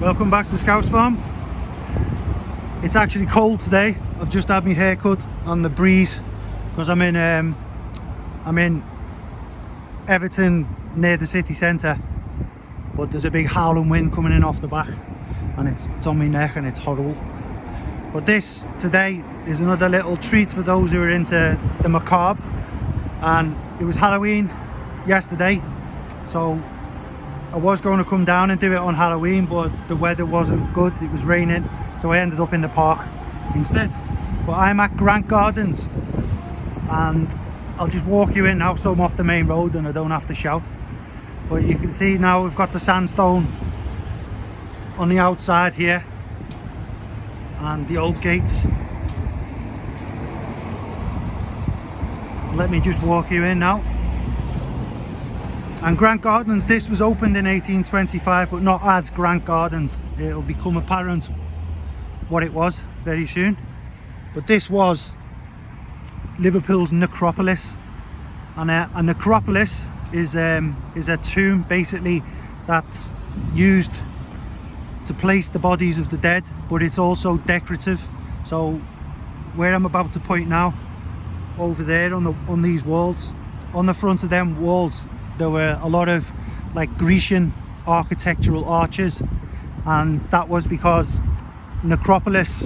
Welcome back to Scouse Farm. It's actually cold today. I've just had my hair cut on the breeze because I'm in Everton near the city centre, but there's a big howling wind coming in off the back and it's on my neck and it's horrible. But this today is another little treat for those who are into the macabre, and it was Halloween yesterday, so I was going to come down and do it on Halloween, but the weather wasn't good, it was raining, so I ended up in the park instead. But I'm at Grant Gardens and I'll just walk you in now, so I'm off the main road and I don't have to shout. But you can see now we've got the sandstone on the outside here and the old gates. Let me just walk you in now. And Grant Gardens, this was opened in 1825, but not as Grant Gardens. It'll become apparent what it was very soon. But this was Liverpool's Necropolis, and a necropolis is a tomb basically that's used to place the bodies of the dead, but it's also decorative. So where I'm about to point now, over there on these walls, on the front of them walls, there were a lot of like Grecian architectural arches, and that was because necropolis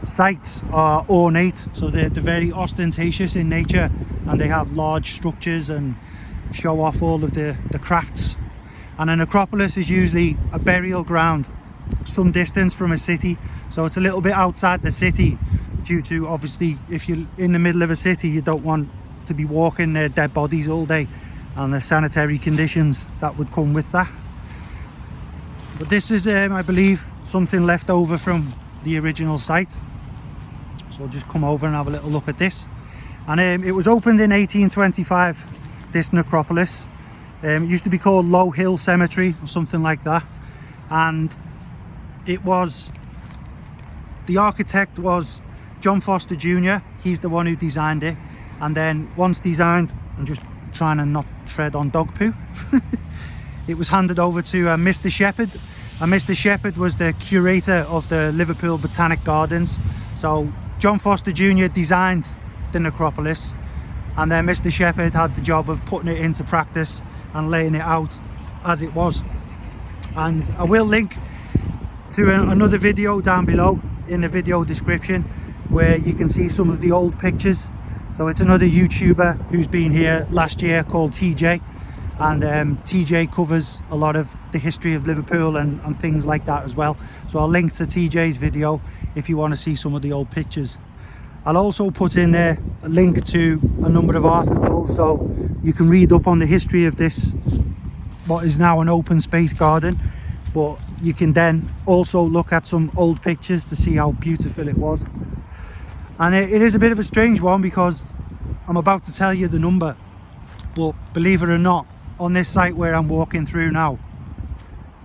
sites are ornate, so they're very ostentatious in nature, and they have large structures and show off all of the crafts. And a necropolis is usually a burial ground some distance from a city, so it's a little bit outside the city, due to obviously if you're in the middle of a city you don't want to be walking dead bodies all day and the sanitary conditions that would come with that. But this is I believe something left over from the original site, so I'll just come over and have a little look at this. And it was opened in 1825, this necropolis. It used to be called Low Hill Cemetery or something like that, and it was, the architect was John Foster Jr. He's the one who designed it, and then once designed, I'm just trying to not tread on dog poo, it was handed over to Mr. Shepherd, and Mr. Shepherd was the curator of the Liverpool Botanic Gardens. So John Foster Jr. designed the necropolis, and then Mr. Shepherd had the job of putting it into practice and laying it out as it was. And I will link to another video down below in the video description where you can see some of the old pictures. So it's another YouTuber who's been here last year called TJ, and TJ covers a lot of the history of Liverpool and things like that as well. So I'll link to TJ's video if you want to see some of the old pictures. I'll also put in there a link to a number of articles so you can read up on the history of this, what is now an open space garden, but you can then also look at some old pictures to see how beautiful it was. And it is a bit of a strange one because I'm about to tell you the number, but believe it or not, on this site where I'm walking through now,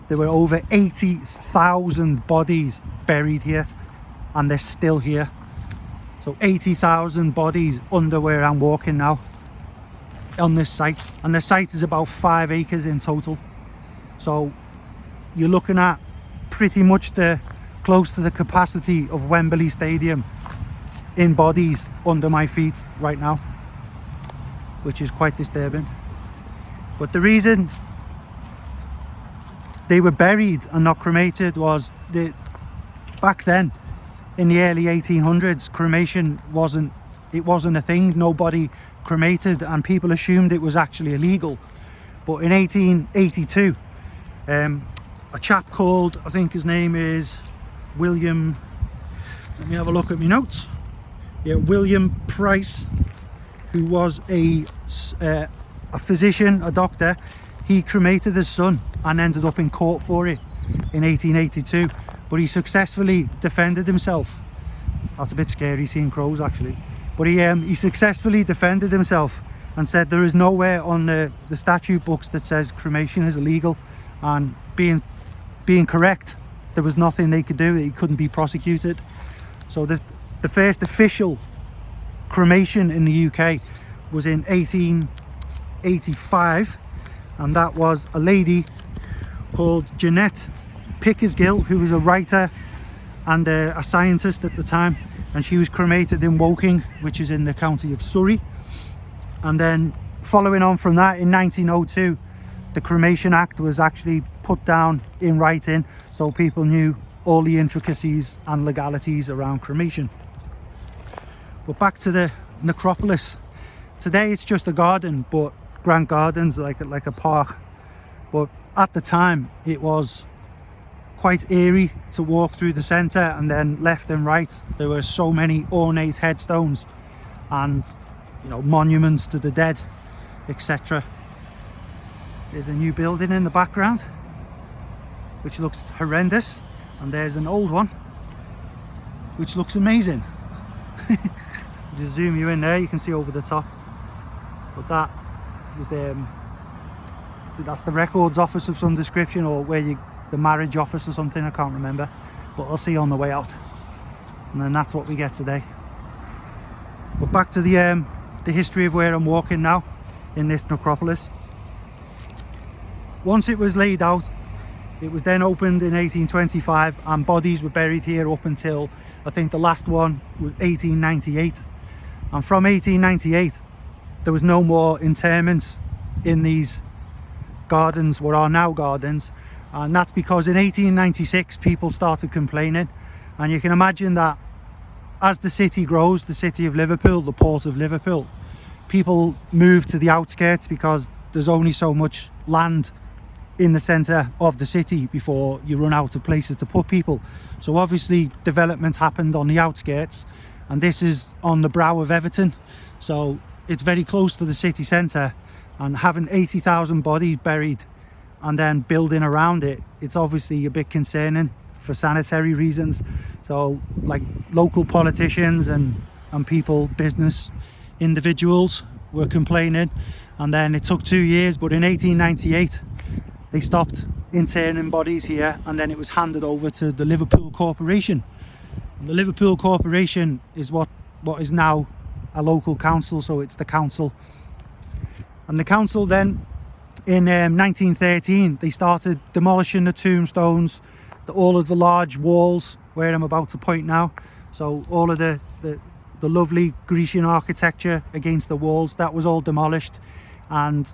there were over 80,000 bodies buried here, and they're still here. So 80,000 bodies under where I'm walking now on this site, and the site is about 5 acres in total. So you're looking at pretty much close to the capacity of Wembley Stadium in bodies under my feet right now, which is quite disturbing. But the reason they were buried and not cremated was that back then in the early 1800s cremation wasn't a thing. Nobody cremated, and people assumed it was actually illegal. But in 1882 a chap called, I think his name is William, let me have a look at my notes. Yeah, William Price, who was a physician, a doctor. He cremated his son and ended up in court for it in 1882, but he successfully defended himself. That's a bit scary, seeing crows actually. But he successfully defended himself and said there is nowhere on the statute books that says cremation is illegal, and being correct, there was nothing they could do. He couldn't be prosecuted. So the first official cremation in the UK was in 1885, and that was a lady called Jeanette Pickersgill, who was a writer and a scientist at the time, and she was cremated in Woking, which is in the county of Surrey. And then following on from that, in 1902, the Cremation Act was actually put down in writing, so people knew all the intricacies and legalities around cremation. But back to the necropolis. Today it's just a garden, but Grant Gardens, like a park. But at the time it was quite eerie to walk through the centre, and then left and right there were so many ornate headstones and, you know, monuments to the dead, etc. There's a new building in the background which looks horrendous, and there's an old one which looks amazing. Just zoom you in there, you can see over the top. But that is that's the records office of some description, or where the marriage office or something, I can't remember, but I'll see on the way out. And then that's what we get today. But back to the history of where I'm walking now in this necropolis. Once it was laid out, it was then opened in 1825, and bodies were buried here up until, I think the last one was 1898. And from 1898 there was no more interments in these gardens, what are now gardens. And that's because in 1896 people started complaining, and you can imagine that as the city grows, the city of Liverpool, the port of Liverpool, people move to the outskirts because there's only so much land in the centre of the city before you run out of places to put people. So obviously development happened on the outskirts, and this is on the brow of Everton, so it's very close to the city centre. And having 80,000 bodies buried and then building around it, it's obviously a bit concerning for sanitary reasons. So like local politicians and people, business individuals were complaining, and then it took 2 years, but in 1898 they stopped interring bodies here, and then it was handed over to the Liverpool Corporation. And the Liverpool Corporation is what is now a local council, so it's the council. And the council then in 1913 they started demolishing the tombstones, all of the large walls where I'm about to point now. So all of the lovely Grecian architecture against the walls, that was all demolished, and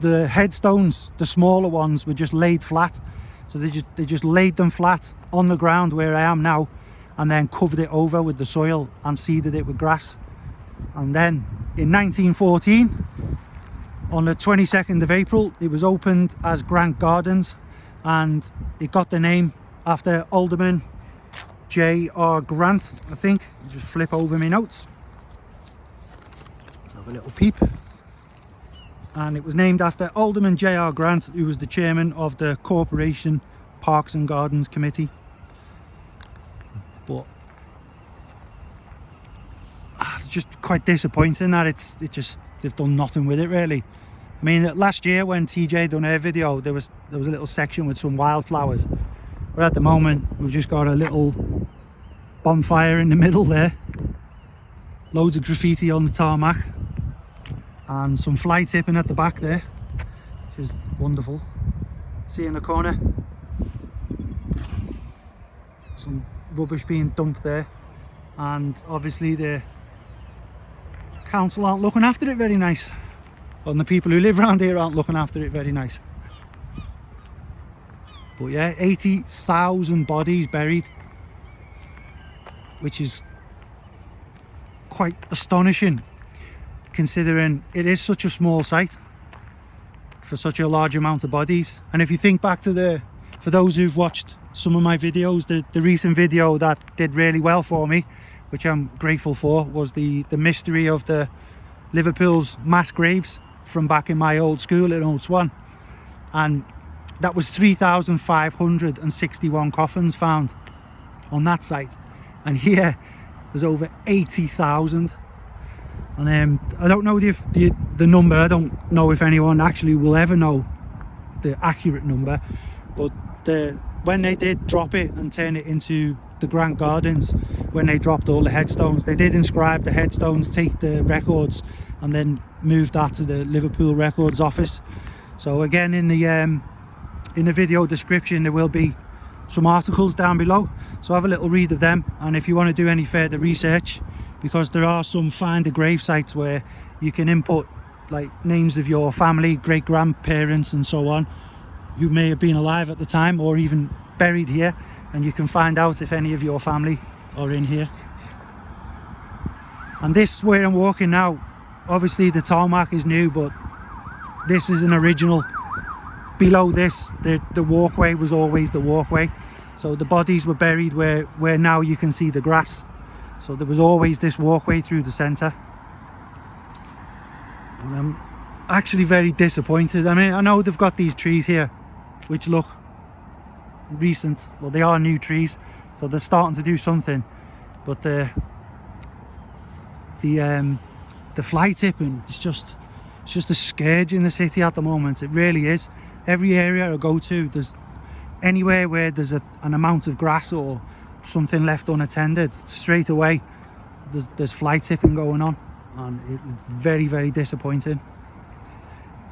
the headstones, the smaller ones, were just laid flat. So they just laid them flat on the ground where I am now, and then covered it over with the soil and seeded it with grass. And then in 1914, on the 22nd of April, it was opened as Grant Gardens, and it got the name after Alderman J.R. Grant, I think. Just flip over my notes. Let's have a little peep. And it was named after Alderman J.R. Grant, who was the chairman of the Corporation Parks and Gardens Committee. But it's just quite disappointing that they've done nothing with it, really. I mean, last year when TJ done her video, there was a little section with some wildflowers, but at the moment we've just got a little bonfire in the middle there, loads of graffiti on the tarmac, and some fly tipping at the back there, which is wonderful. See in the corner some rubbish being dumped there, and obviously the council aren't looking after it very nice, and the people who live around here aren't looking after it very nice. But yeah, 80,000 bodies buried, which is quite astonishing considering it is such a small site for such a large amount of bodies. And if you think back to for those who've watched some of my videos, the recent video that did really well for me, which I'm grateful for, was the mystery of the Liverpool's mass graves from back in my old school in Old Swan, and that was 3,561 coffins found on that site, and here there's over 80,000. And I don't know the number. I don't know if anyone actually will ever know the accurate number, but when they did drop it and turn it into the Grant Gardens, when they dropped all the headstones, they did inscribe the headstones, take the records, and then move that to the Liverpool Records office. So again, in the in the video description there will be some articles down below, so have a little read of them. And if you want to do any further research, because there are some find a grave sites where you can input like names of your family, great grandparents and so on, who may have been alive at the time or even buried here, and you can find out if any of your family are in here. And this where I'm walking now, obviously the tarmac is new, but this is an original. Below this, the walkway was always the walkway, so the bodies were buried where now you can see the grass. So there was always this walkway through the centre. And I'm actually very disappointed. I mean, I know they've got these trees here which look recent, well they are new trees, so they're starting to do something, but the fly tipping is just a scourge in the city at the moment. It really is. Every area I go to, there's anywhere where there's an amount of grass or something left unattended, straight away there's fly tipping going on, and it's very, very disappointing.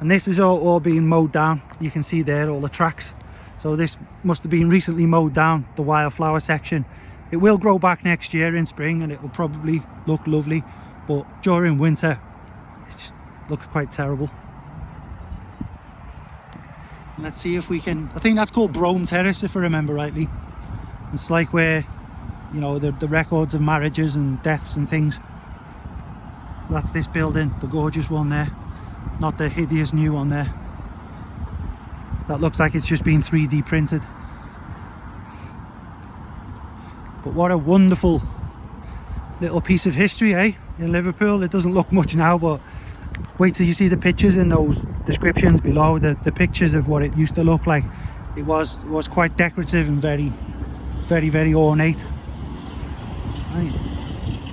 And this is all being mowed down. You can see there all the tracks, so this must have been recently mowed down, the wildflower section. It will grow back next year in spring and it will probably look lovely, but during winter it just looks quite terrible. Let's see if we can, I think that's called Brome Terrace if I remember rightly. It's like where, you know, the records of marriages and deaths and things. That's this building, the gorgeous one there, not the hideous new one there. That looks like it's just been 3D printed. But what a wonderful little piece of history, eh, in Liverpool. It doesn't look much now, but wait till you see the pictures in those descriptions below, the pictures of what it used to look like. It was quite decorative and very, very, very ornate. Right.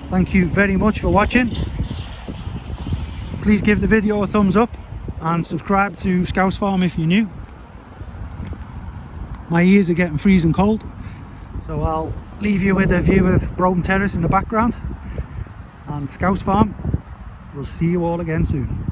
Thank you very much for watching. Please give the video a thumbs up and subscribe to Scouse Farm if you're new. My ears are getting freezing cold, so I'll leave you with a view of Brome Terrace in the background and Scouse Farm. We'll see you all again soon.